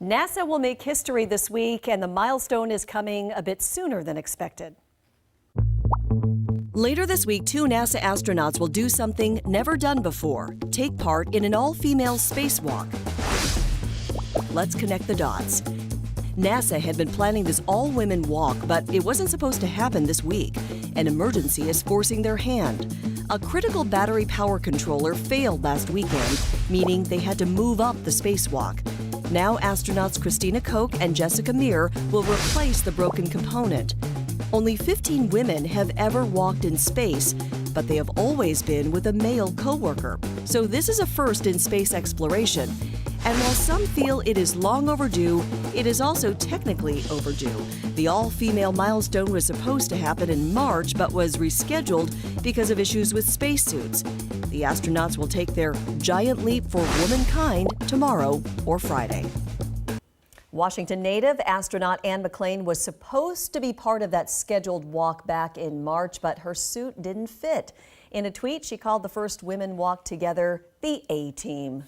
NASA will make history this week, and the milestone is coming a bit sooner than expected. Later this week, 2 NASA astronauts will do something never done before: take part in an all-female spacewalk. Let's connect the dots. NASA had been planning this all-women walk, but it wasn't supposed to happen this week. An emergency is forcing their hand. A critical battery power controller failed last weekend, meaning they had to move up the spacewalk. Now astronauts Christina Koch and Jessica Meir will replace the broken component. Only 15 women have ever walked in space, but they have always been with a male co-worker. So this is a first in space exploration. And while some feel it is long overdue, it is also technically overdue. The all-female milestone was supposed to happen in March, but was rescheduled because of issues with spacesuits. The astronauts will take their giant leap for womankind tomorrow or Friday. Washington native astronaut Anne McClain was supposed to be part of that scheduled walk back in March, but her suit didn't fit. In a tweet, she called the first women walk together the A-Team.